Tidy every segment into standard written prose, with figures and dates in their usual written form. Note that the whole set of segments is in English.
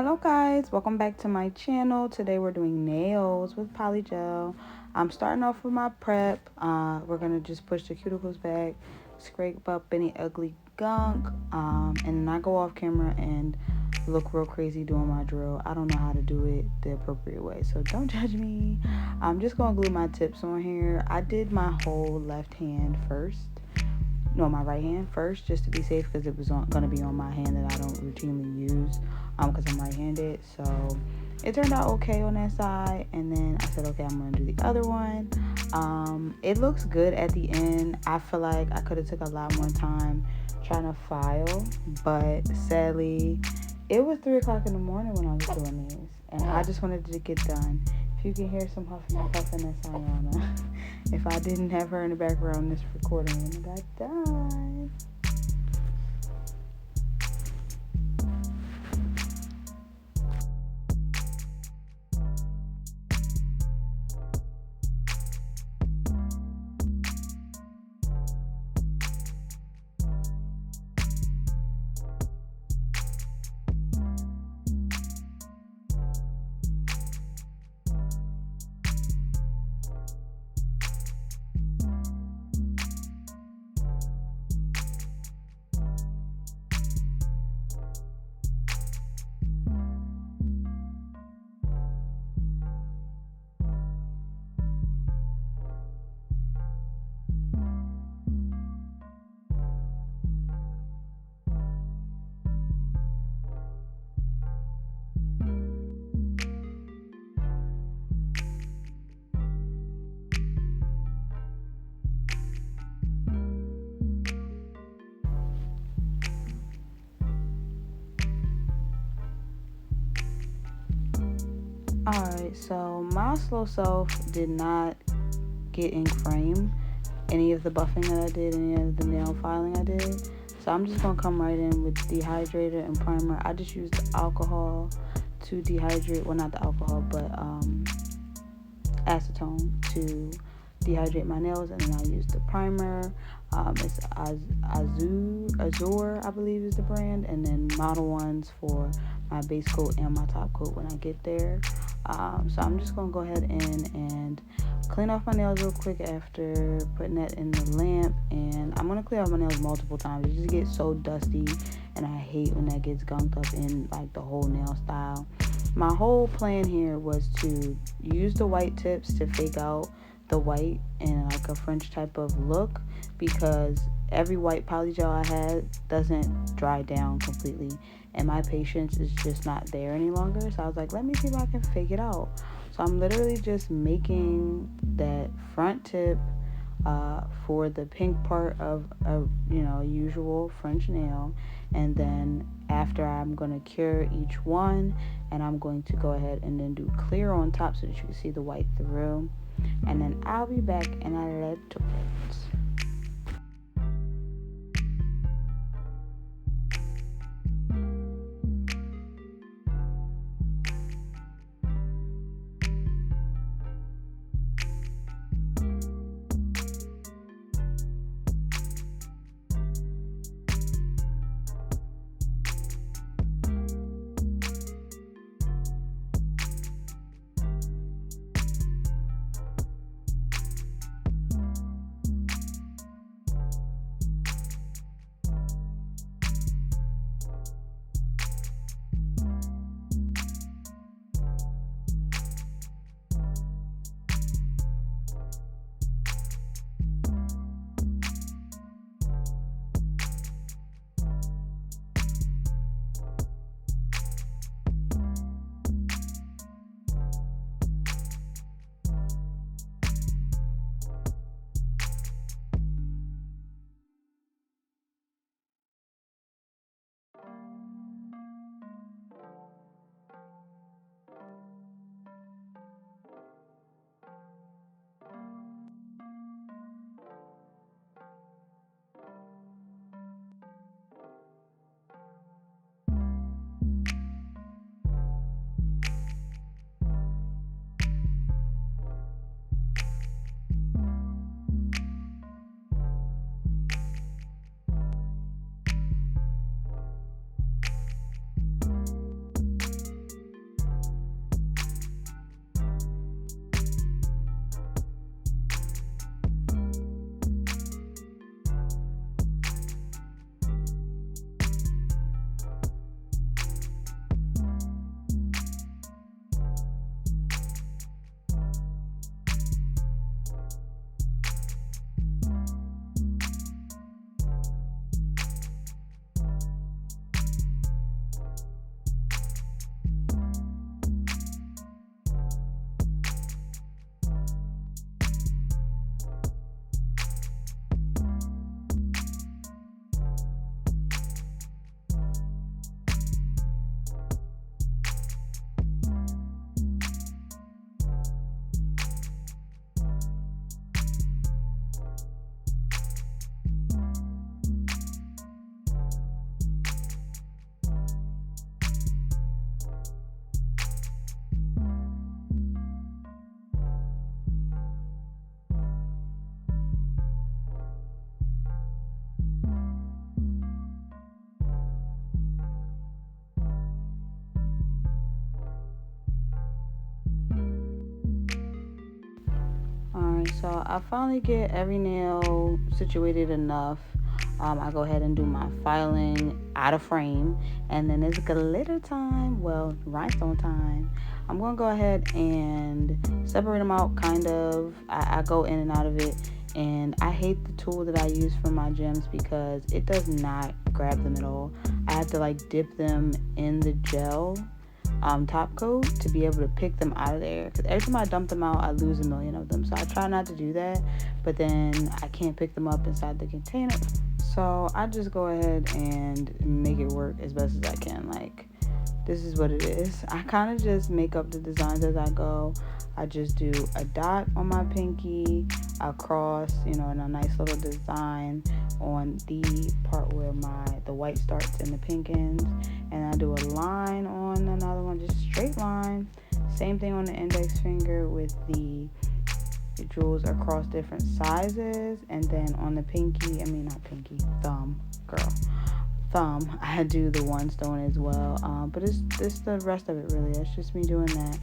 Hello guys, welcome back to my channel. Today we're doing nails with polygel. I'm starting off with my prep. We're gonna just push the cuticles back, scrape up any ugly gunk, and then I go off camera and look real crazy doing my drill. I don't know how to do it the appropriate way, so don't judge me. I'm just gonna glue my tips on here. I did my whole left hand first. No, my right hand first, just to be safe, because it was gonna be on my hand that I don't routinely use, because I'm right-handed. So it turned out okay on that side, and then I said, okay, I'm gonna do the other one. It looks good at the end. I feel like I could have took a lot more time trying to file, but sadly, it was 3 o'clock in the morning when I was doing these, and I just wanted to get done. If you can hear some huffing and puffing, that's Ayana. If I didn't have her in the background, this recording wouldn't have got done. Alright, so my slow self did not get in frame any of the buffing that I did, any of the nail filing I did. So I'm just going to come right in with Dehydrator and primer. I just used the alcohol to dehydrate, well, not the alcohol, but acetone to dehydrate my nails, and then I used the primer. It's Azure, I believe is the brand, and then Model Ones for my base coat and my top coat when I get there. So I'm just gonna go ahead and clean off my nails real quick after putting that in the lamp, and I'm gonna clean off my nails multiple times. It just gets so dusty, and I hate when that gets gunked up in like the whole nail style. My whole plan here was to use the white tips to fake out the white in like a French type of look, because every white polygel I had doesn't dry down completely, and my patience is just not there any longer. So I was like, let me see if I can fake it out. So I'm literally just making that front tip for the pink part of a usual French nail, and then after I'm going to cure each one, and I'm going to go ahead and then do clear on top so that you can see the white through, and then I'll be back in a little bit. So I finally get every nail situated enough. I go ahead and do my filing out of frame, and then it's glitter time. Well, rhinestone time. I'm gonna go ahead and separate them out, kind of. I go in and out of it, and I hate the tool that I use for my gems because it does not grab them at all. I have to like dip them in the gel top coat to be able to pick them out of there, because every time I dump them out I lose a million of them. So I try not to do that, but then I can't pick them up inside the container, so I just go ahead and make it work as best as I can. Like, this is what it is. I kind of just make up the designs as I go. I just do a dot on my pinky, a cross, in a nice little design on the part where the white starts and the pink ends, and I do a line on another one, just straight line. Same thing on the index finger with the jewels across different sizes, and then on the thumb, I do the one stone as well. But it's the rest of it, really. It's just me doing that.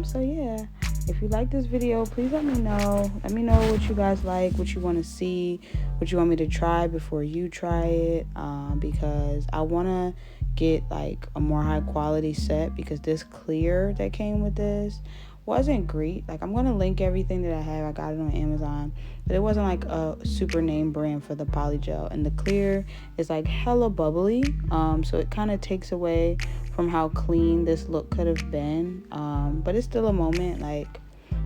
So yeah, if you like this video, please let me know. Let me know what you guys like, what you want to see, what you want me to try before you try it. Because I want to get like a more high quality set, because this clear that came with this wasn't great. Like, I'm gonna link everything that I have. I got it on Amazon, but it wasn't like a super name brand for the polygel, and the clear is like hella bubbly, so it kind of takes away from how clean this look could have been. But it's still a moment. Like,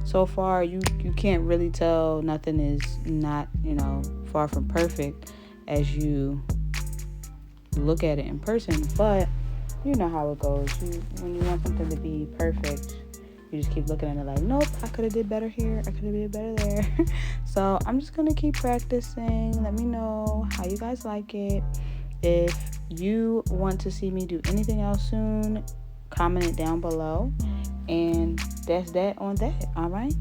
so far you can't really tell. Nothing is not far from perfect as you look at it in person, but you know how it goes. When you want something to be perfect, you just keep looking at it like, nope, I could have did better here, I could have did better there. So I'm just gonna keep practicing. Let me know how you guys like it. If you want to see me do anything else soon, comment it down below, and that's that on that. All right.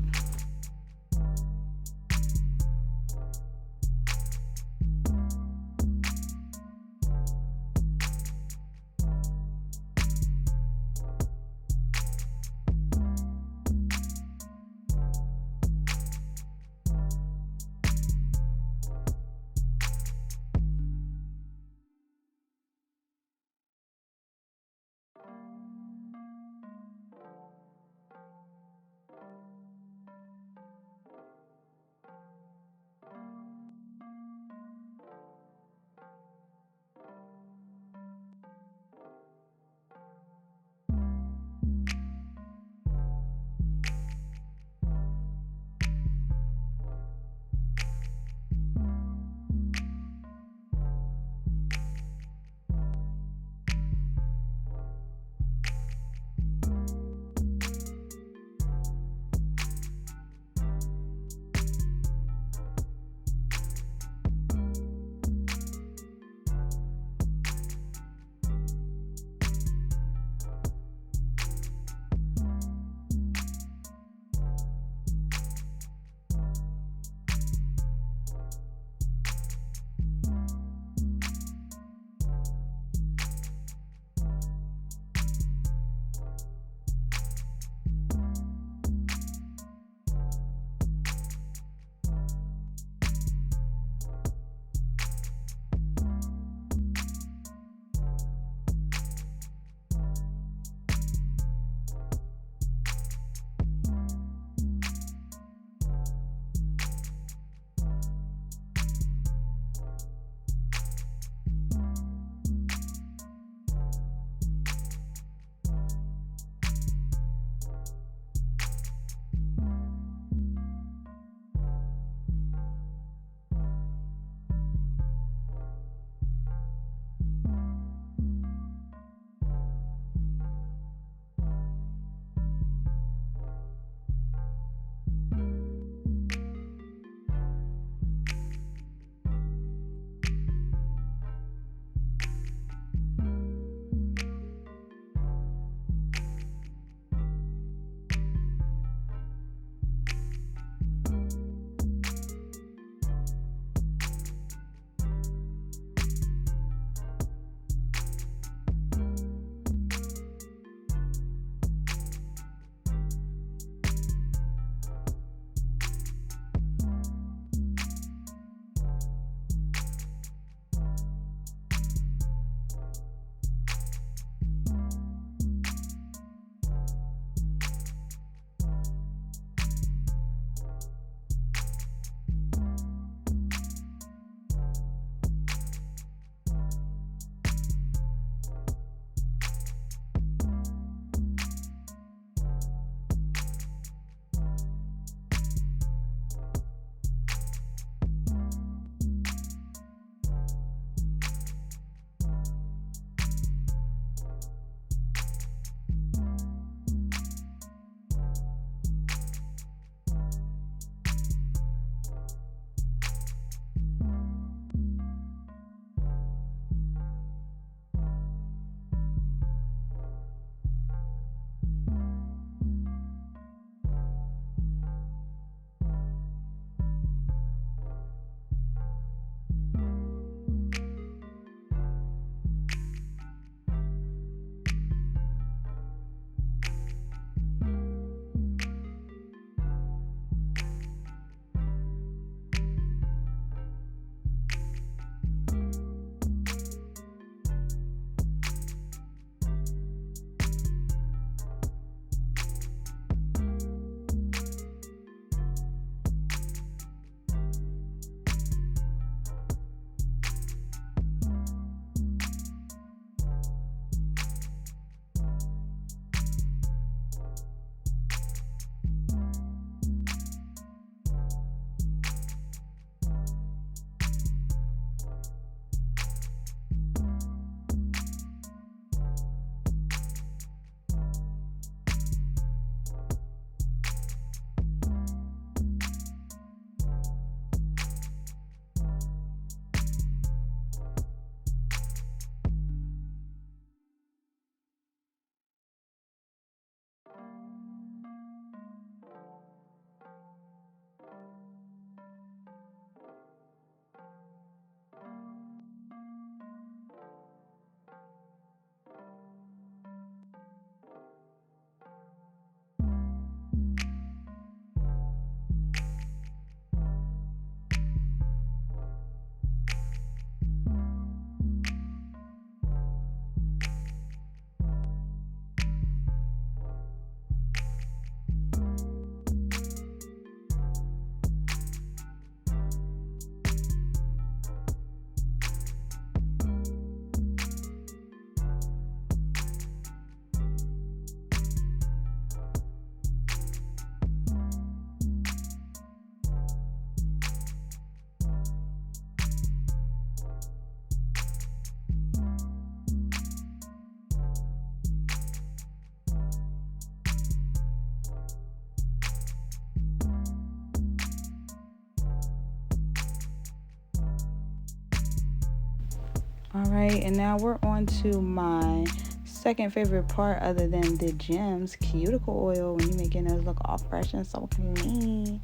All right, and now we're on to my second favorite part other than the gems, cuticle oil. When you make your nails look all fresh and so clean,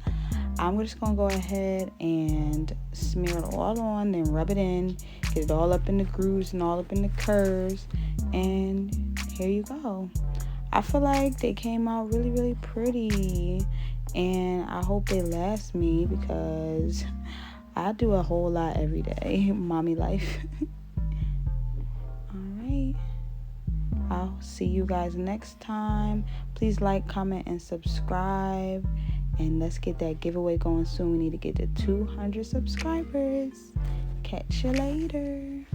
I'm just gonna go ahead and smear it all on, then rub it in, get it all up in the grooves and all up in the curves, and here you go. I feel like they came out really, really pretty, and I hope they last me because I do a whole lot every day, mommy life. All right, I'll see you guys next time. Please like, comment, and subscribe, and let's get that giveaway going soon. We need to get to 200 subscribers. Catch you later.